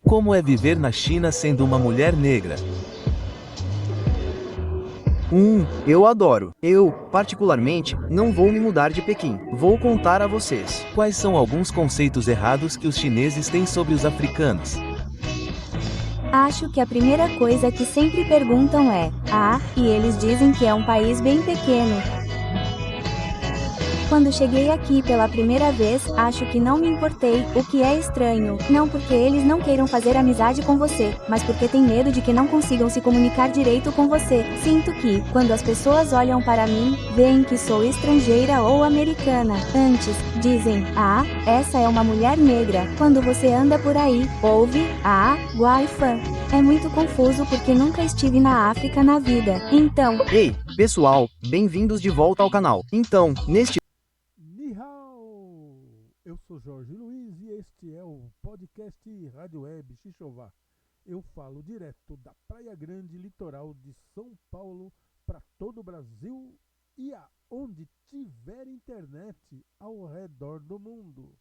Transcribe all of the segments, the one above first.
Como é viver na China sendo uma mulher negra? Eu adoro. Eu, particularmente, não vou me mudar de Pequim. Vou contar a vocês. Quais são alguns conceitos errados que os chineses têm sobre os africanos? Acho que a primeira coisa que sempre perguntam é: e eles dizem que é um país bem pequeno. Quando cheguei aqui pela primeira vez, acho que não me importei, o que é estranho. Não porque eles não queiram fazer amizade com você, mas porque tem medo de que não consigam se comunicar direito com você. Sinto que, quando as pessoas olham para mim, veem que sou estrangeira ou americana. Antes, dizem: essa é uma mulher negra. Quando você anda por aí, ouve: Guaifã. É muito confuso porque nunca estive na África na vida. Então, Ei, pessoal, bem-vindos de volta ao canal. Então, neste Ni hao! Eu sou Jorge Luiz e este é o podcast Rádio Web Xixová. Eu falo direto da Praia Grande, litoral de São Paulo, para todo o Brasil e aonde tiver internet ao redor do mundo.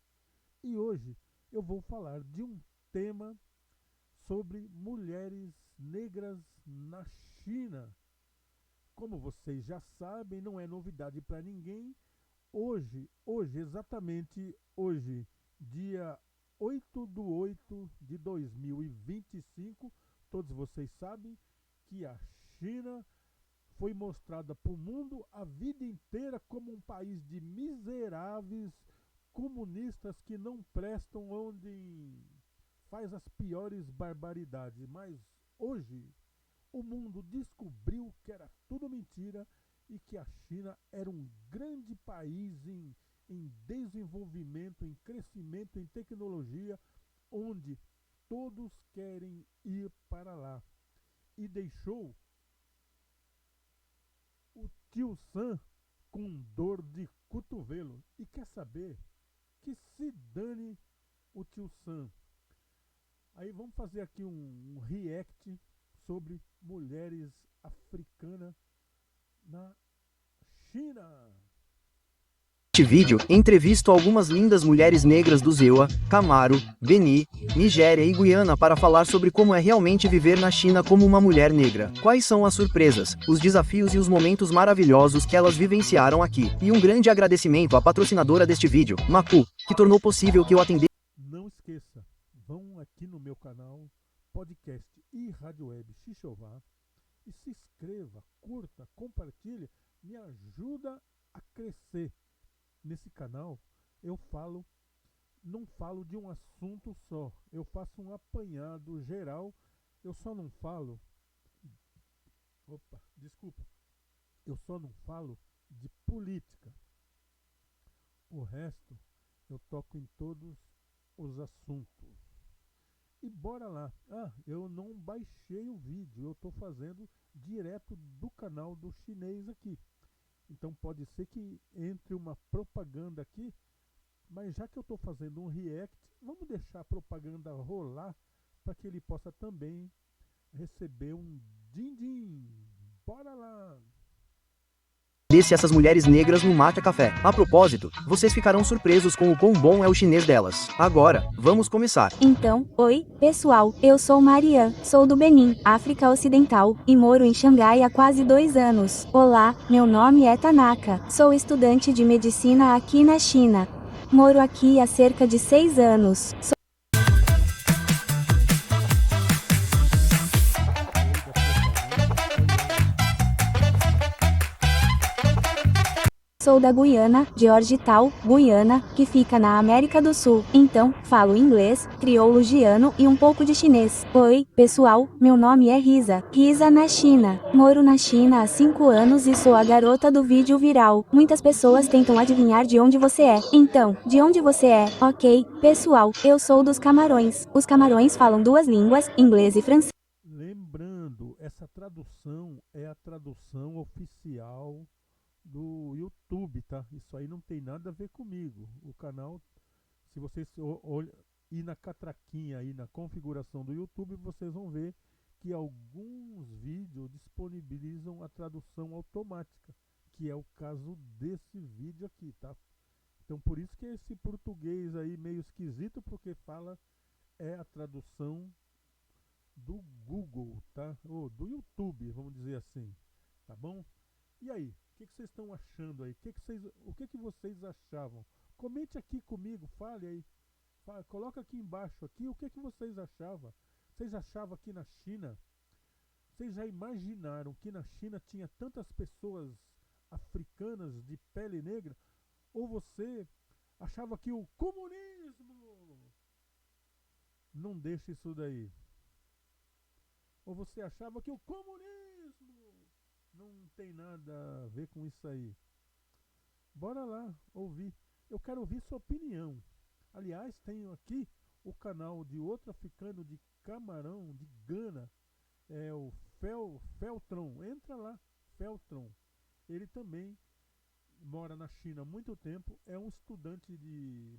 E hoje eu vou falar de um tema sobre mulheres negras na China. Como vocês já sabem, não é novidade para ninguém. Exatamente hoje, dia 8/8/2025, todos vocês sabem que a China foi mostrada para o mundo a vida inteira como um país de miseráveis comunistas que não prestam, onde faz as piores barbaridades. Mas hoje o mundo descobriu que era tudo mentira e que a China era um grande país em desenvolvimento, em crescimento, em tecnologia, onde todos querem ir para lá. E deixou o tio Sam com dor de cotovelo. E quer saber? Que se dane o tio Sam. Aí vamos fazer aqui um react sobre mulheres africanas na China. vídeo, entrevisto algumas lindas mulheres negras do Zewa, Camaro, Beni, Nigéria e Guiana para falar sobre como é realmente viver na China como uma mulher negra. Quais são as surpresas, os desafios e os momentos maravilhosos que elas vivenciaram aqui. E um grande agradecimento à patrocinadora deste vídeo, Macu, que tornou possível que eu atendesse. Não esqueça, vão aqui no meu canal, podcast e Rádio Web Xixová, e se inscreva, curta, compartilhe, me ajuda a crescer. Nesse canal eu não falo de um assunto só, eu faço um apanhado geral, eu só não falo, eu só não falo de política. O resto eu toco em todos os assuntos. E bora lá. Eu não baixei o vídeo, eu estou fazendo direto do canal do chinês aqui. Então pode ser que entre uma propaganda aqui, mas já que eu estou fazendo um react, vamos deixar a propaganda rolar para que ele possa também receber um din-din. Bora lá! Essas mulheres negras no Mate Café. A propósito, vocês ficarão surpresos com o quão bom é o chinês delas. Agora, vamos começar. então, oi, pessoal, eu sou Marian, sou do Benin, África Ocidental, e moro em Xangai há quase 2 anos. Olá, meu nome é Tanaka, sou estudante de medicina aqui na China. Moro aqui há cerca de 6 anos. Sou da Guiana, Georgetown, Guiana, que fica na América do Sul. Então, falo inglês, crioulo guiano e um pouco de chinês. Oi, pessoal, meu nome é Risa. Risa na China. Moro na China há 5 anos e sou a garota do vídeo viral. Muitas pessoas tentam adivinhar de onde você é. Então, de onde você é? Ok, pessoal, eu sou dos Camarões. Os Camarões falam 2 línguas, inglês e francês. Lembrando, essa tradução é a tradução oficial do YouTube, tá? Isso aí não tem nada a ver comigo. O canal, se vocês ir na catraquinha aí na configuração do YouTube, vocês vão ver que alguns vídeos disponibilizam a tradução automática, que é o caso desse vídeo aqui, tá? Então por isso que esse português aí meio esquisito, porque fala é a tradução do Google, tá? Ou do YouTube, vamos dizer assim, tá bom? E aí, o que vocês estão achando aí? O que vocês achavam? Comente aqui comigo, fale aí. Coloca aqui embaixo aqui o que vocês achavam. Vocês achavam que na China, vocês já imaginaram que na China tinha tantas pessoas africanas de pele negra? Ou você achava que o comunismo não deixa isso daí? Ou você achava que o comunismo não tem nada a ver com isso aí? Bora lá ouvir. Eu quero ouvir sua opinião. Aliás, tenho aqui o canal de outro africano de Camarão, de Gana, é o Feltron. Entra lá, Feltron. Ele também mora na China há muito tempo, é um estudante de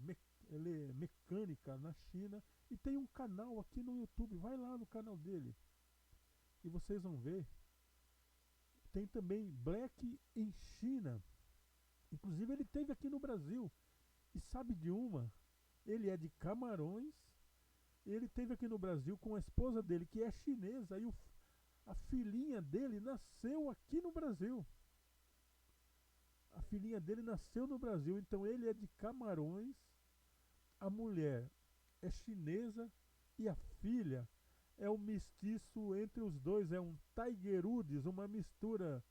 mecânica na China e tem um canal aqui no YouTube. Vai lá no canal dele e vocês vão ver. Tem também Black em China. Inclusive ele esteve aqui no Brasil. E sabe de uma? Ele é de Camarões. Ele esteve aqui no Brasil com a esposa dele, que é chinesa, e a filhinha dele nasceu aqui no Brasil. A filhinha dele nasceu no Brasil, então ele é de Camarões, a mulher é chinesa e a filha é um mestiço entre os dois, é um Tiger Woods, uma mistura,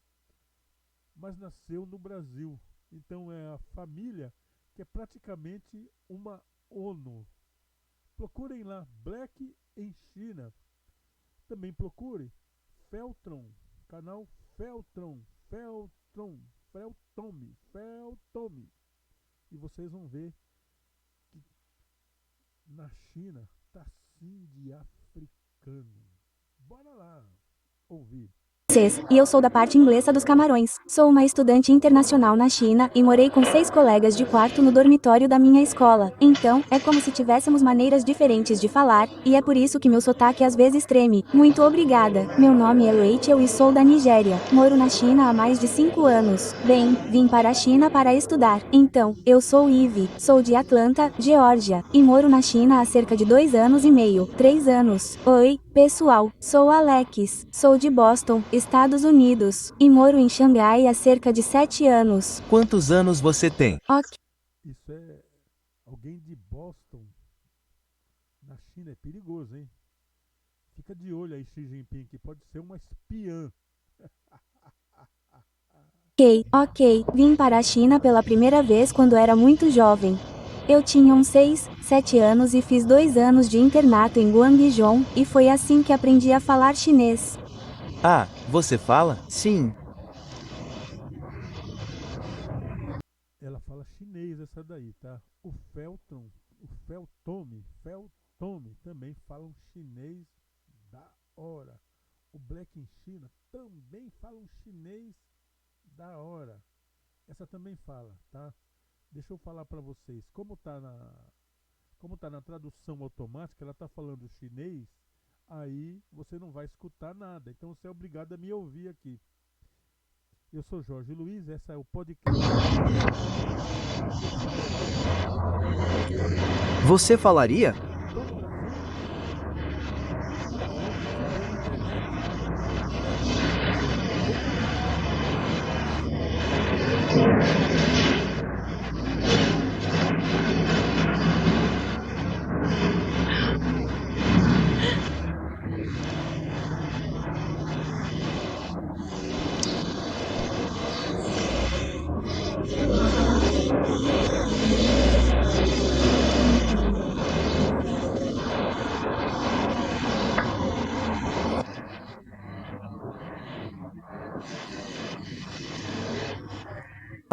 mas nasceu no Brasil. Então é a família que é praticamente uma ONU. Procurem lá, Black em China. Também procure Feltron, canal Feltron, Feltome. E vocês vão ver que na China tá assim de africano. Bora lá ouvir. E eu sou da parte inglesa dos Camarões. Sou uma estudante internacional na China e morei com 6 colegas de quarto no dormitório da minha escola. Então, é como se tivéssemos maneiras diferentes de falar, e é por isso que meu sotaque às vezes treme. Muito obrigada. Meu nome é Rachel e sou da Nigéria. Moro na China há mais de 5 anos. Bem, vim para a China para estudar. Então, eu sou Ivy, sou de Atlanta, Geórgia, e moro na China há cerca de 2 anos e meio, 3 anos. Oi, pessoal, sou Alex, sou de Boston, Estados Unidos, e moro em Xangai há cerca de 7 anos. Quantos anos você tem? Ok. Isso é alguém de Boston. Na China é perigoso, hein? Fica de olho aí, Xi Jinping, que pode ser uma espiã. Ok, vim para a China pela primeira vez quando era muito jovem. Eu tinha uns 6, 7 anos e fiz 2 anos de internato em Guangzhou, e foi assim que aprendi a falar chinês. Ah, você fala? Sim. Ela fala chinês essa daí, tá? O Feltome também fala um chinês da hora. O Black em China também fala um chinês da hora. Essa também fala, tá? Deixa eu falar pra vocês, como tá na tradução automática, ela tá falando chinês, aí você não vai escutar nada, então você é obrigado a me ouvir aqui. Eu sou Jorge Luiz, essa é o podcast. Você falaria?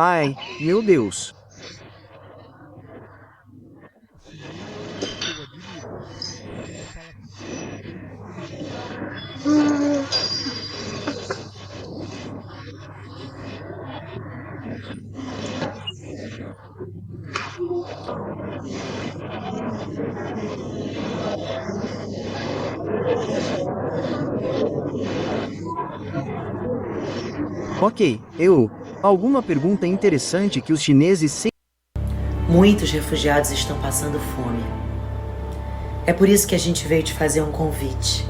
Ai, meu Deus. Ok, alguma pergunta interessante que os chineses sempre... Muitos refugiados estão passando fome. É por isso que a gente veio te fazer um convite.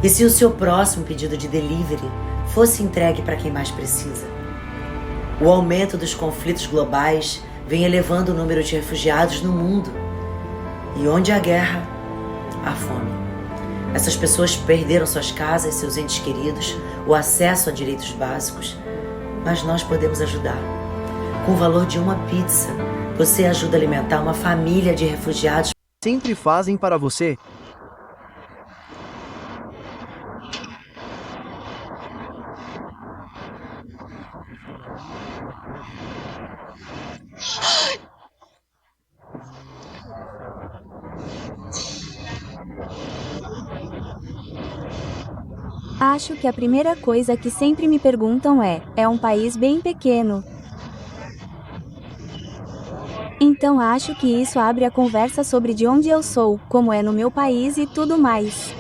E se o seu próximo pedido de delivery fosse entregue para quem mais precisa? O aumento dos conflitos globais vem elevando o número de refugiados no mundo. E onde há guerra, há fome. Essas pessoas perderam suas casas, seus entes queridos, o acesso a direitos básicos. Mas nós podemos ajudar. Com o valor de uma pizza, você ajuda a alimentar uma família de refugiados. Sempre fazem para você? Acho que a primeira coisa que sempre me perguntam é um país bem pequeno. Então acho que isso abre a conversa sobre de onde eu sou, como é no meu país e tudo mais.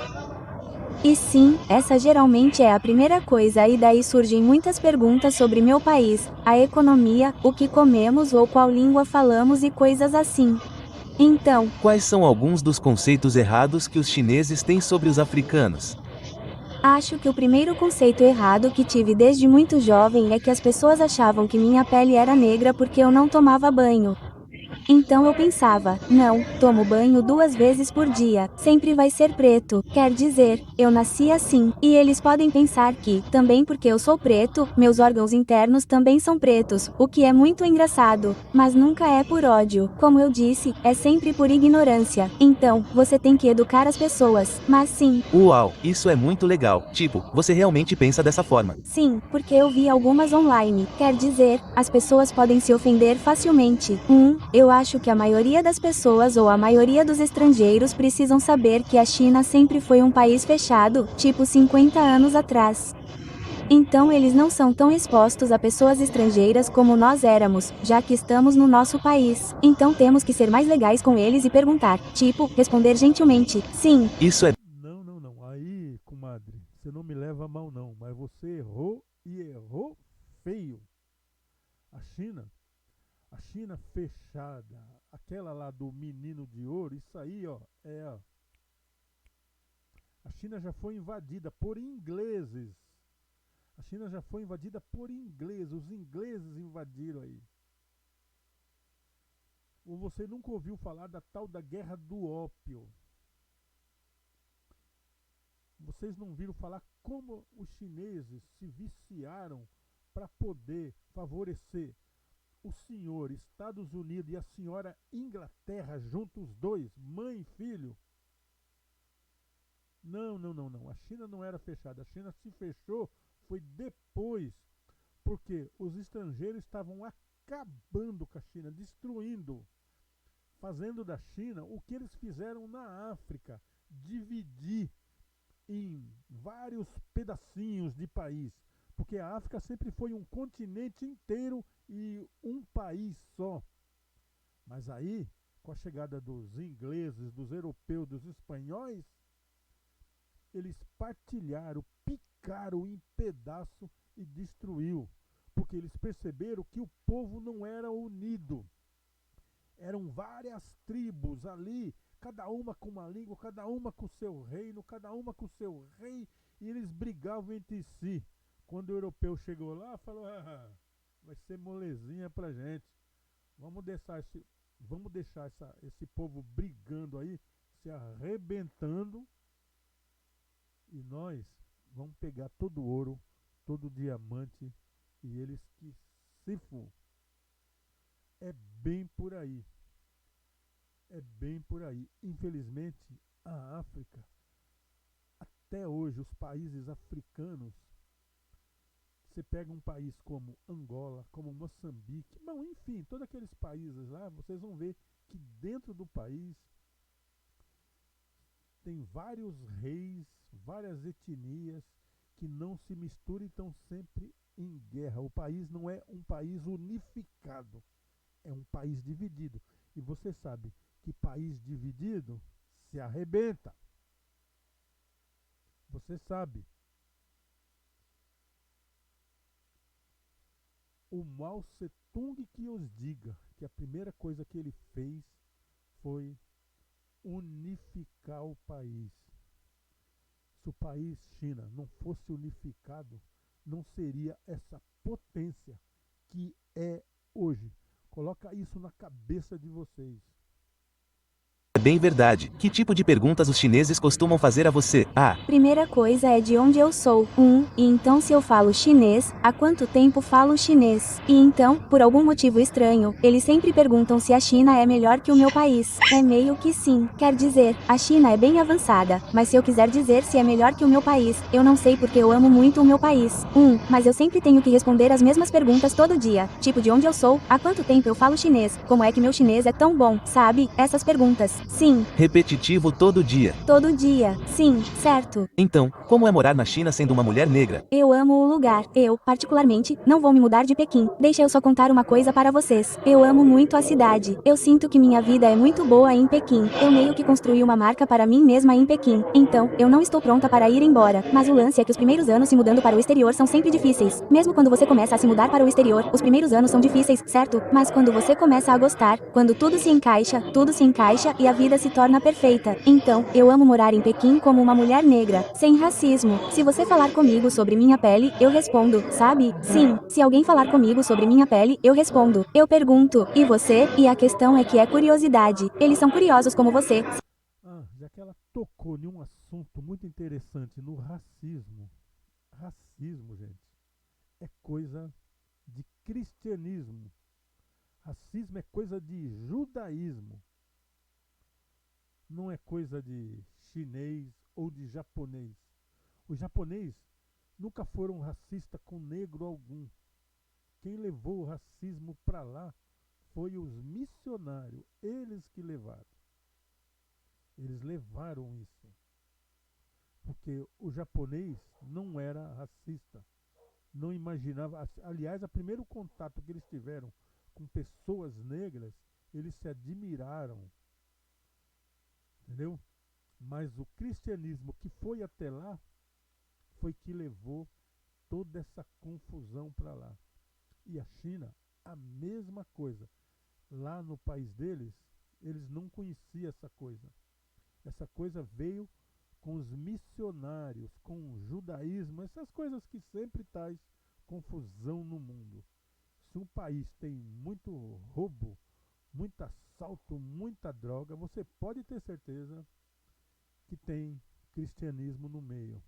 E sim, essa geralmente é a primeira coisa e daí surgem muitas perguntas sobre meu país, a economia, o que comemos ou qual língua falamos e coisas assim. Então, Quais são alguns dos conceitos errados que os chineses têm sobre os africanos? acho que o primeiro conceito errado que tive desde muito jovem é que as pessoas achavam que minha pele era negra porque eu não tomava banho. Então eu pensava, não, tomo banho 2 vezes por dia, sempre vai ser preto, quer dizer, eu nasci assim, e eles podem pensar que, também porque eu sou preto, meus órgãos internos também são pretos, o que é muito engraçado, mas nunca é por ódio, como eu disse, é sempre por ignorância, então, você tem que educar as pessoas, mas sim, Uau, isso é muito legal. Tipo, você realmente pensa dessa forma. sim, porque eu vi algumas online, quer dizer, as pessoas podem se ofender facilmente. Eu acho que a maioria das pessoas ou a maioria dos estrangeiros precisam saber que a China sempre foi um país fechado, tipo 50 anos atrás. Então eles não são tão expostos a pessoas estrangeiras como nós éramos, já que estamos no nosso país. Então temos que ser mais legais com eles e perguntar, tipo, responder gentilmente, sim. Isso é Não, não, não. Aí, comadre, você não me leva a mal não, mas você errou e errou feio. A China, a China fechada, aquela lá do menino de ouro, isso aí, ó, a China já foi invadida por ingleses. A China já foi invadida por ingleses, os ingleses invadiram aí. Ou você nunca ouviu falar da tal da Guerra do Ópio? Vocês não viram falar como os chineses se viciaram para poder favorecer o senhor Estados Unidos e a senhora Inglaterra, juntos os dois, mãe e filho? Não, não, não, não. A China não era fechada. A China se fechou foi depois, porque os estrangeiros estavam acabando com a China, destruindo, fazendo da China o que eles fizeram na África, dividir em vários pedacinhos de país, porque a África sempre foi um continente inteiro e um país só. Mas aí, com a chegada dos ingleses, dos europeus, dos espanhóis, eles partilharam, picaram em pedaço e destruiu, porque eles perceberam que o povo não era unido. Eram várias tribos ali, cada uma com uma língua, cada uma com o seu reino, cada uma com o seu rei, e eles brigavam entre si. Quando o europeu chegou lá, falou: vai ser molezinha pra gente. Vamos deixar esse povo brigando aí, se arrebentando, e nós vamos pegar todo o ouro, todo o diamante, e eles que se for. É bem por aí. É bem por aí. Infelizmente, a África, até hoje, os países africanos, você pega um país como Angola, como Moçambique, bom, enfim, todos aqueles países lá, vocês vão ver que dentro do país tem vários reis, várias etnias que não se misturam e estão sempre em guerra. O país não é um país unificado, é um país dividido. E você sabe que país dividido se arrebenta. Você sabe. O Mao Tse-tung que os diga que a primeira coisa que ele fez foi unificar o país. Se o país China não fosse unificado, não seria essa potência que é hoje. Coloca isso na cabeça de vocês. É bem verdade. Que tipo de perguntas os chineses costumam fazer a você? Ah, Primeira coisa é de onde eu sou. E então se eu falo chinês, há quanto tempo falo chinês? E então, por algum motivo estranho, eles sempre perguntam se a China é melhor que o meu país. É meio que sim. Quer dizer, a China é bem avançada, mas se eu quiser dizer se é melhor que o meu país, eu não sei porque eu amo muito o meu país. Mas eu sempre tenho que responder as mesmas perguntas todo dia. Tipo de onde eu sou, há quanto tempo eu falo chinês, como é que meu chinês é tão bom, sabe? Essas perguntas. Sim, repetitivo todo dia. todo dia. Sim, certo. Então, como é morar na China sendo uma mulher negra? Eu amo o lugar. Eu, particularmente, não vou me mudar de Pequim. Deixa eu só contar uma coisa para vocês. Eu amo muito a cidade. Eu sinto que minha vida é muito boa em Pequim. Eu meio que construí uma marca para mim mesma em Pequim. Então, eu não estou pronta para ir embora. Mas o lance é que os primeiros anos se mudando para o exterior são sempre difíceis. Mesmo quando você começa a se mudar para o exterior, os primeiros anos são difíceis, certo? Mas quando você começa a gostar, quando tudo se encaixa e a vida se torna perfeita. Então, eu amo morar em Pequim como uma mulher negra, sem racismo. Se você falar comigo sobre minha pele, eu respondo, sabe? Sim. Se alguém falar comigo sobre minha pele, eu respondo. Eu pergunto, e você? E a questão é que é curiosidade. Eles são curiosos como você. Já que ela tocou em um assunto muito interessante no racismo. Racismo, gente, é coisa de cristianismo. Racismo é coisa de judaísmo. Não é coisa de chinês ou de japonês. Os japoneses nunca foram racistas com negro algum. Quem levou o racismo para lá foi os missionários. Eles que levaram. Eles levaram isso. Porque o japonês não era racista. Não imaginava. Aliás, o primeiro contato que eles tiveram com pessoas negras, eles se admiraram. Entendeu? Mas o cristianismo que foi até lá foi que levou toda essa confusão para lá. E a China, a mesma coisa. Lá no país deles, eles não conheciam essa coisa. Essa coisa veio com os missionários, com o judaísmo, essas coisas que sempre traz confusão no mundo. Se um país tem muito roubo, muito assalto, muita droga, você pode ter certeza que tem cristianismo no meio.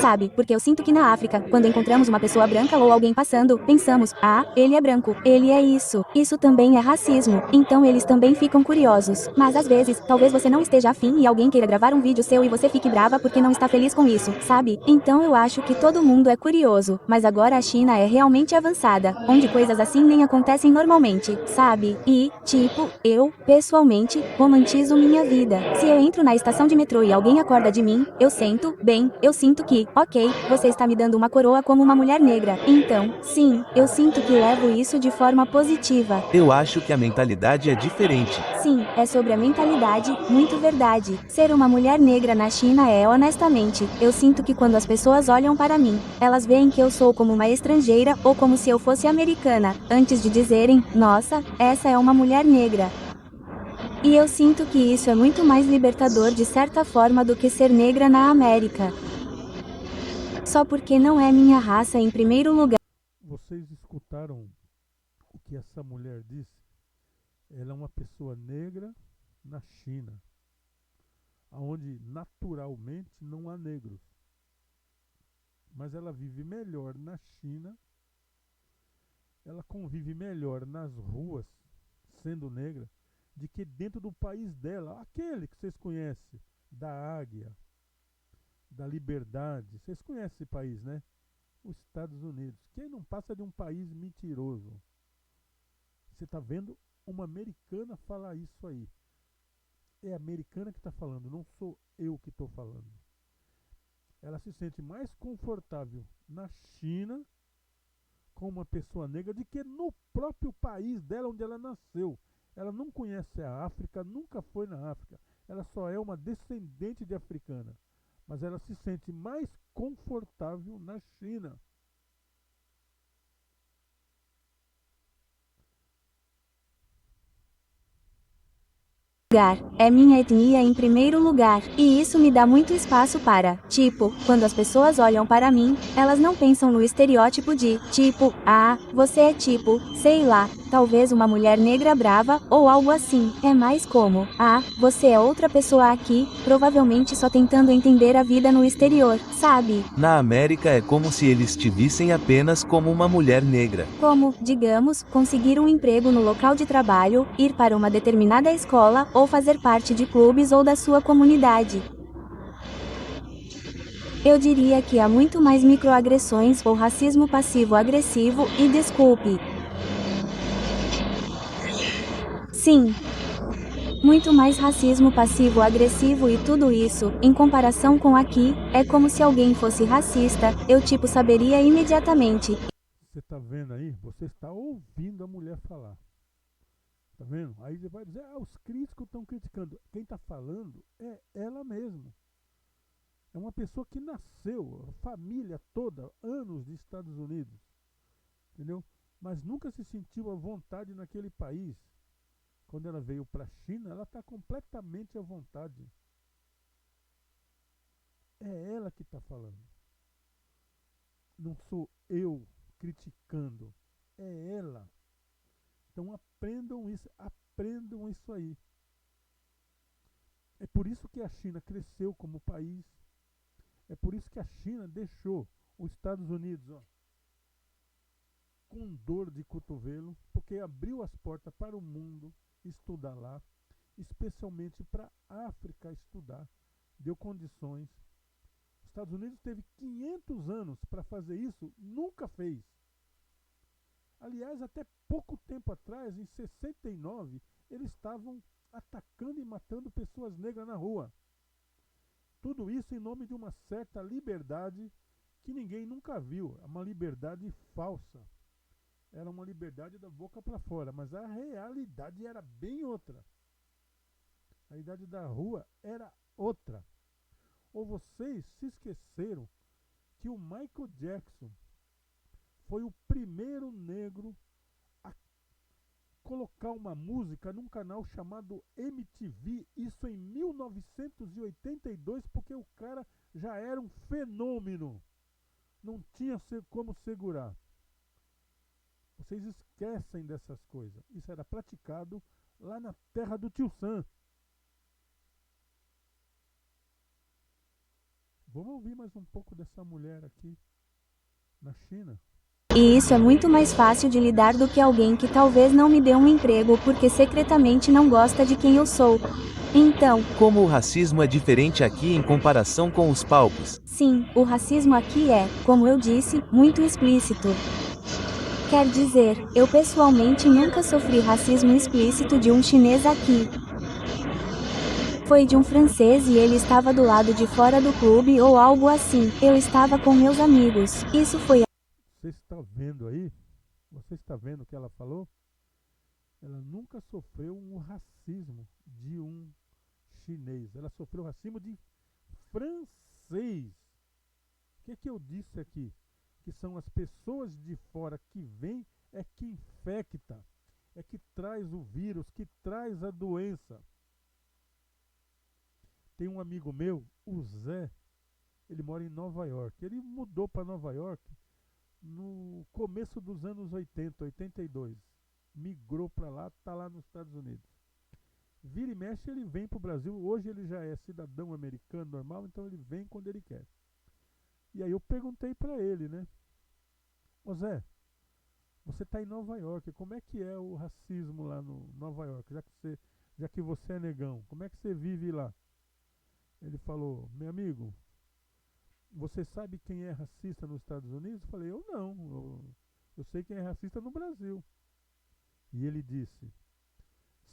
Sabe, porque eu sinto que na África, quando encontramos uma pessoa branca ou alguém passando, pensamos, ele é branco, ele é isso. Isso também é racismo. Então eles também ficam curiosos. Mas às vezes, talvez você não esteja afim e alguém queira gravar um vídeo seu e você fique brava porque não está feliz com isso, sabe? Então eu acho que todo mundo é curioso. Mas agora a China é realmente avançada, onde coisas assim nem acontecem normalmente, sabe? E, tipo, eu, pessoalmente, romantizo minha vida. Se eu entro na estação de metrô e alguém acorda de mim, eu sinto que, ok, você está me dando uma coroa como uma mulher negra. Então, sim, eu sinto que levo isso de forma positiva. Eu acho que a mentalidade é diferente. Sim, é sobre a mentalidade, muito verdade. Ser uma mulher negra na China é honestamente, eu sinto que quando as pessoas olham para mim, elas veem que eu sou como uma estrangeira ou como se eu fosse americana, antes de dizerem, nossa, essa é uma mulher negra. E eu sinto que isso é muito mais libertador de certa forma do que ser negra na América. Só porque não é minha raça em primeiro lugar. Vocês escutaram o que essa mulher disse? Ela é uma pessoa negra na China, onde naturalmente não há negros. Mas ela vive melhor na China, ela convive melhor nas ruas, sendo negra, de que dentro do país dela, aquele que vocês conhecem, da águia, da liberdade. Vocês conhecem esse país, né? Os Estados Unidos. Quem não passa de um país mentiroso? Você está vendo uma americana falar isso aí. É a americana que está falando, não sou eu que estou falando. Ela se sente mais confortável na China com uma pessoa negra do que no próprio país dela onde ela nasceu. Ela não conhece a África, nunca foi na África. Ela só é uma descendente de africana. Mas ela se sente mais confortável na China. lugar. É minha etnia em primeiro lugar. E isso me dá muito espaço para, tipo, quando as pessoas olham para mim, elas não pensam no estereótipo de, tipo, ah, você é tipo, sei lá, talvez uma mulher negra brava, ou algo assim. É mais como, ah, você é outra pessoa aqui, provavelmente só tentando entender a vida no exterior, sabe? Na América é como se eles te vissem apenas como uma mulher negra. Como, digamos, conseguir um emprego no local de trabalho, ir para uma determinada escola, ou fazer parte de clubes ou da sua comunidade. Eu diria que há muito mais microagressões ou racismo passivo-agressivo, e desculpe. Sim. Muito mais racismo passivo-agressivo e tudo isso, em comparação com aqui, é como se alguém fosse racista, eu tipo saberia imediatamente. Você está vendo aí? Você está ouvindo a mulher falar. Tá vendo? Aí você vai dizer, ah, os críticos estão criticando. Quem está falando é ela mesma. É uma pessoa que nasceu, a família toda, anos de Estados Unidos. Entendeu? Mas nunca se sentiu à vontade naquele país. Quando ela veio para a China, ela está completamente à vontade. É ela que está falando. Não sou eu criticando. É ela. Então aprendam isso aí. É por isso que a China cresceu como país. É por isso que a China deixou os Estados Unidos, ó, com dor de cotovelo, porque abriu as portas para o mundo estudar lá, especialmente para a África estudar, deu condições. Os Estados Unidos teve 500 anos para fazer isso, nunca fez. Aliás, até pouco tempo atrás, em 69, eles estavam atacando e matando pessoas negras na rua. Tudo isso em nome de uma certa liberdade que ninguém nunca viu. É uma liberdade falsa. Era uma liberdade da boca para fora, mas a realidade era bem outra. A realidade da rua era outra. Ou vocês se esqueceram que o Michael Jackson foi o primeiro negro a colocar uma música num canal chamado MTV, isso em 1982, porque o cara já era um fenômeno. Não tinha como segurar. Vocês esquecem dessas coisas. Isso era praticado lá na terra do Tio Sam. Vamos ouvir mais um pouco dessa mulher aqui na China. E isso é muito mais fácil de lidar do que alguém que talvez não me dê um emprego porque secretamente não gosta de quem eu sou. Então, Como o racismo é diferente aqui em comparação com os palcos. sim, o racismo aqui é, como eu disse, muito explícito. Quer dizer, eu pessoalmente nunca sofri racismo explícito de um chinês aqui. Foi de um francês e ele estava do lado de fora do clube ou algo assim. Eu estava com meus amigos. Isso foi. Você está vendo aí? Você está vendo o que ela falou? Ela nunca sofreu um racismo de um chinês. Ela sofreu racismo de francês. O que é que eu disse aqui? Que são as pessoas de fora que vêm é que infecta, é que traz o vírus, que traz a doença. Tem um amigo meu, o Zé, ele mora em Nova York. Ele mudou para Nova York no começo dos anos 80, 82. Migrou para lá, está lá nos Estados Unidos. Vira e mexe, ele vem para o Brasil. Hoje ele já é cidadão americano normal, então ele vem quando ele quer. E aí eu perguntei para ele, né? Ô Zé, você está em Nova York, como é que é o racismo lá no Nova York? Já que você é negão, como é que você vive lá? Ele falou, meu amigo, você sabe quem é racista nos Estados Unidos? Eu falei, eu não, eu sei quem é racista no Brasil. E ele disse,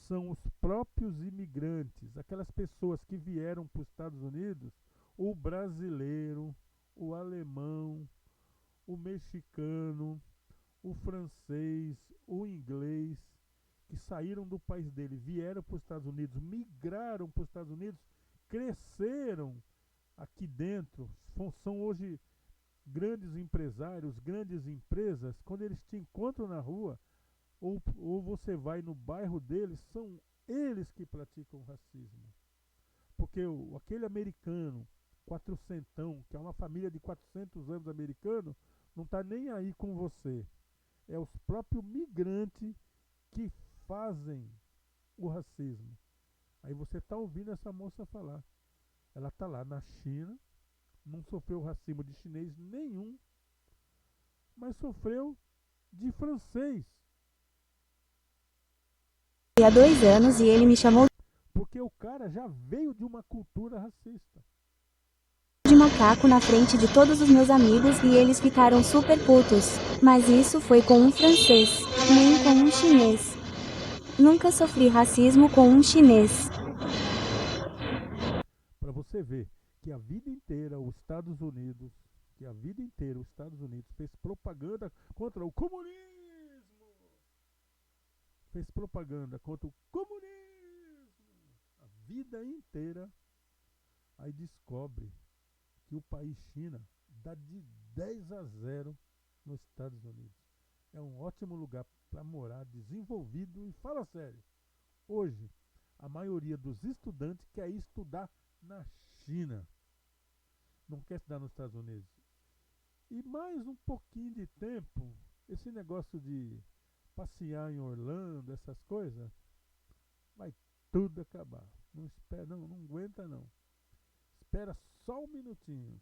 são os próprios imigrantes, aquelas pessoas que vieram para os Estados Unidos, o brasileiro, o alemão, o mexicano, o francês, o inglês, que saíram do país dele, vieram para os Estados Unidos, migraram para os Estados Unidos, cresceram aqui dentro, são hoje grandes empresários, grandes empresas. Quando eles te encontram na rua, ou você vai no bairro deles, são eles que praticam racismo. Porque aquele americano, quatrocentão, que é uma família de 400 anos americano, não está nem aí com você. É os próprios migrantes que fazem o racismo. Aí você está ouvindo essa moça falar. Ela está lá na China, não sofreu racismo de chinês nenhum, mas sofreu de francês. Há 2 anos e ele me chamou Porque o cara já veio de uma cultura racista. de macaco na frente de todos os meus amigos e eles ficaram super putos. Mas isso foi com um francês, nem com um chinês. Nunca sofri racismo com um chinês. Para você ver que a vida inteira os Estados Unidos fez propaganda contra o comunismo. Fez propaganda contra o comunismo. A vida inteira. Aí descobre que o país China dá de 10-0 nos Estados Unidos. É um ótimo lugar para morar, desenvolvido. E fala sério, hoje a maioria dos estudantes quer ir estudar na China. Não quer estudar nos Estados Unidos. E mais um pouquinho de tempo, esse negócio de passear em Orlando, essas coisas, vai tudo acabar. Não espera, não aguenta não. Espera só um minutinho.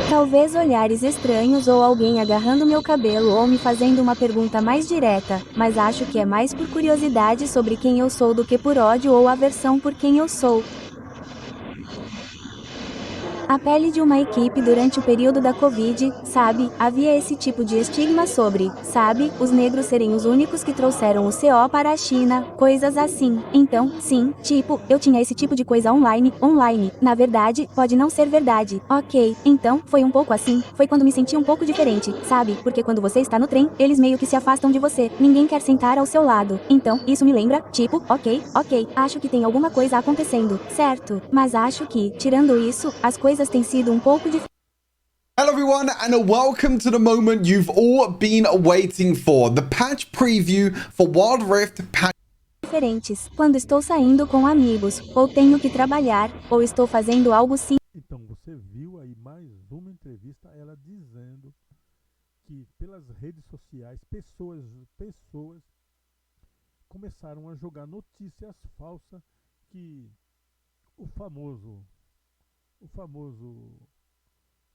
Talvez olhares estranhos ou alguém agarrando meu cabelo ou me fazendo uma pergunta mais direta, mas acho que é mais por curiosidade sobre quem eu sou do que por ódio ou aversão por quem eu sou. A pele de uma equipe durante o período da Covid, sabe? Havia esse tipo de estigma sobre, sabe, os negros serem os únicos que trouxeram o CO para a China, coisas assim. Então, sim, tipo, eu tinha esse tipo de coisa online. Na verdade, pode não ser verdade. Ok, então, foi um pouco assim, foi quando me senti um pouco diferente, sabe? Porque quando você está no trem, eles meio que se afastam de você, ninguém quer sentar ao seu lado. Então, isso me lembra, tipo, ok, acho que tem alguma coisa acontecendo, certo? Mas acho que, tirando isso, as coisas têm sido um pouco diferentes. Hello everyone and welcome to the moment you've all been waiting for, the patch preview for Wild Rift patch. Quando estou saindo com amigos, ou tenho que trabalhar, ou estou fazendo algo sim. Então você viu aí mais uma entrevista, ela dizendo que pelas redes sociais pessoas começaram a jogar notícias falsas que o famoso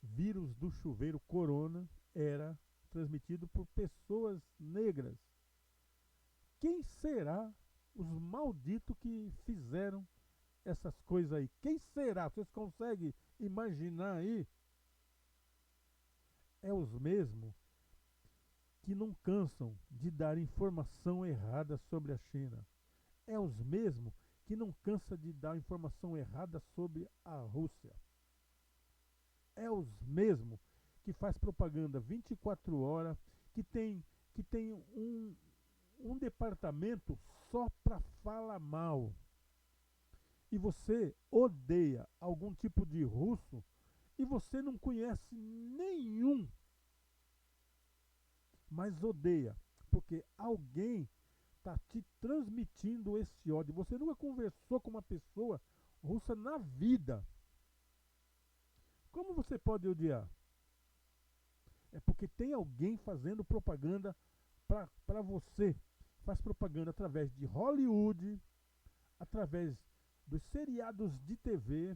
vírus do chuveiro corona era transmitido por pessoas negras. Quem será os malditos que fizeram essas coisas aí? Quem será? Vocês conseguem imaginar aí? É os mesmos que não cansam de dar informação errada sobre a China. É os mesmos que não cansa de dar informação errada sobre a Rússia. É os mesmos que faz propaganda 24 horas, que tem um departamento só para falar mal. E você odeia algum tipo de russo e você não conhece nenhum, mas odeia, porque alguém está te transmitindo esse ódio. Você nunca conversou com uma pessoa russa na vida. Como você pode odiar? É porque tem alguém fazendo propaganda para você. Faz propaganda através de Hollywood, através dos seriados de TV,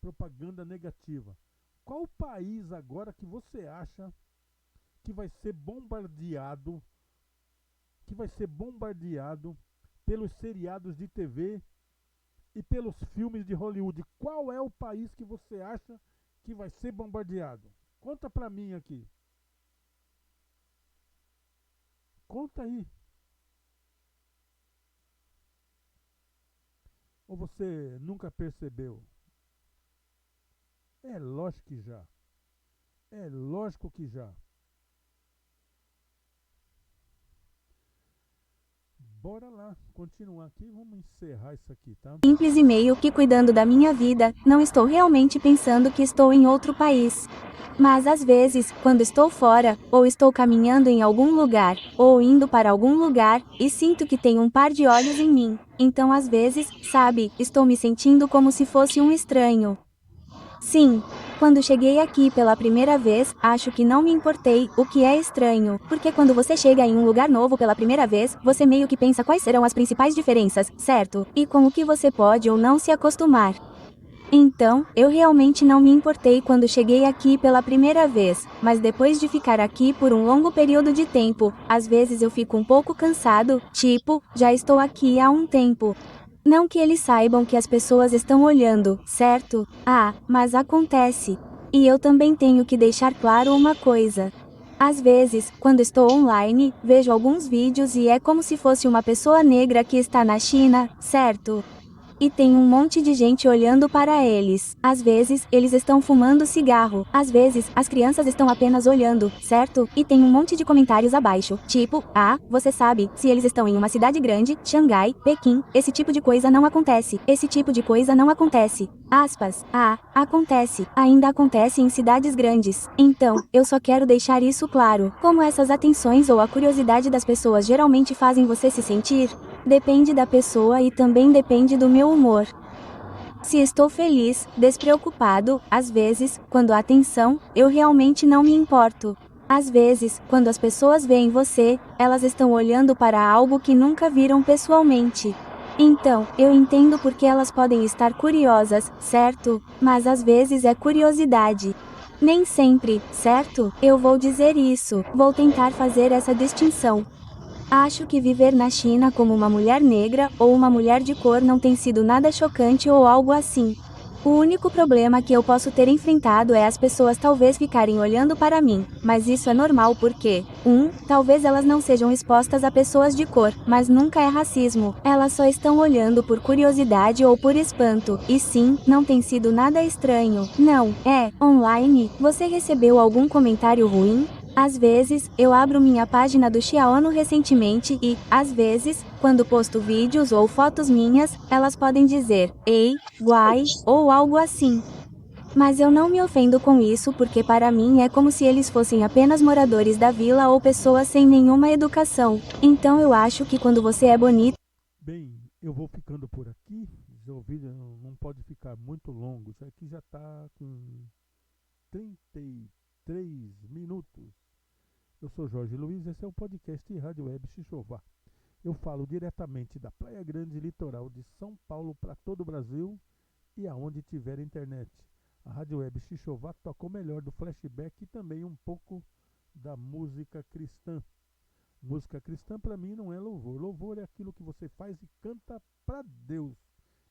propaganda negativa. Qual país agora que você acha que vai ser bombardeado pelos seriados de TV e pelos filmes de Hollywood? Qual é o país que você acha que vai ser bombardeado? Conta pra mim aqui. Conta aí. Ou você nunca percebeu? É lógico que já. É lógico que já. bora lá, continuar aqui, vamos encerrar isso aqui, tá? Simples e meio que cuidando da minha vida, não estou realmente pensando que estou em outro país. Mas às vezes, quando estou fora, ou estou caminhando em algum lugar, ou indo para algum lugar, e sinto que tem um par de olhos em mim, então às vezes, sabe, estou me sentindo como se fosse um estranho. Sim. Quando cheguei aqui pela primeira vez, acho que não me importei, o que é estranho, porque quando você chega em um lugar novo pela primeira vez, você meio que pensa quais serão as principais diferenças, certo? E com o que você pode ou não se acostumar. Então, eu realmente não me importei quando cheguei aqui pela primeira vez, mas depois de ficar aqui por um longo período de tempo, às vezes eu fico um pouco cansado, tipo, já estou aqui há um tempo. Não que eles saibam que as pessoas estão olhando, certo? Ah, mas acontece. E eu também tenho que deixar claro uma coisa. Às vezes, quando estou online, vejo alguns vídeos e é como se fosse uma pessoa negra que está na China, certo? E tem um monte de gente olhando para eles. Às vezes, eles estão fumando cigarro. Às vezes, as crianças estão apenas olhando, certo? E tem um monte de comentários abaixo, tipo, ah, você sabe, se eles estão em uma cidade grande, Xangai, Pequim, esse tipo de coisa não acontece. Esse tipo de coisa não acontece. Aspas, ah, acontece. Ainda acontece em cidades grandes. Então, eu só quero deixar isso claro. Como essas atenções ou a curiosidade das pessoas geralmente fazem você se sentir? Depende da pessoa e também depende do meu humor. Se estou feliz, despreocupado, às vezes, quando há tensão, eu realmente não me importo. Às vezes, quando as pessoas veem você, elas estão olhando para algo que nunca viram pessoalmente. Então, eu entendo porque elas podem estar curiosas, certo? Mas às vezes é curiosidade. Nem sempre, certo? Eu vou dizer isso, vou tentar fazer essa distinção. Acho que viver na China como uma mulher negra ou uma mulher de cor não tem sido nada chocante ou algo assim. O único problema que eu posso ter enfrentado é as pessoas talvez ficarem olhando para mim, mas isso é normal porque, talvez elas não sejam expostas a pessoas de cor, mas nunca é racismo. Elas só estão olhando por curiosidade ou por espanto, e sim, não tem sido nada estranho. Não, online, você recebeu algum comentário ruim? Às vezes, eu abro minha página do Xiaono recentemente e, às vezes, quando posto vídeos ou fotos minhas, elas podem dizer, ei, guai, ou algo assim. Mas eu não me ofendo com isso porque para mim é como se eles fossem apenas moradores da vila ou pessoas sem nenhuma educação. Então eu acho que quando você é bonito. Bem, eu vou ficando por aqui. O vídeo não pode ficar muito longo. Isso aqui já está com 33 minutos. Eu sou Jorge Luiz, esse é o podcast Rádio Web Xixová. Eu falo diretamente da Praia Grande, litoral de São Paulo, para todo o Brasil e aonde tiver internet. A Rádio Web Xixová toca o melhor do flashback e também um pouco da música cristã. Música cristã para mim não é louvor. Louvor é aquilo que você faz e canta para Deus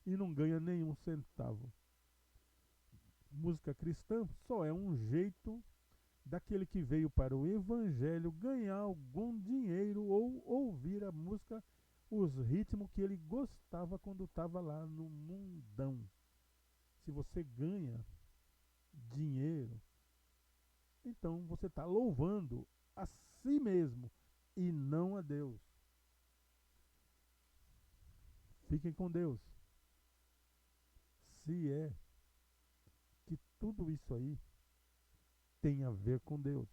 e não ganha nenhum centavo. Música cristã só é um jeito daquele que veio para o evangelho ganhar algum dinheiro ou ouvir a música, os ritmos que ele gostava quando estava lá no mundão. Se você ganha dinheiro, então você está louvando a si mesmo e não a Deus. Fiquem com Deus. Se é que tudo isso aí tem a ver com Deus.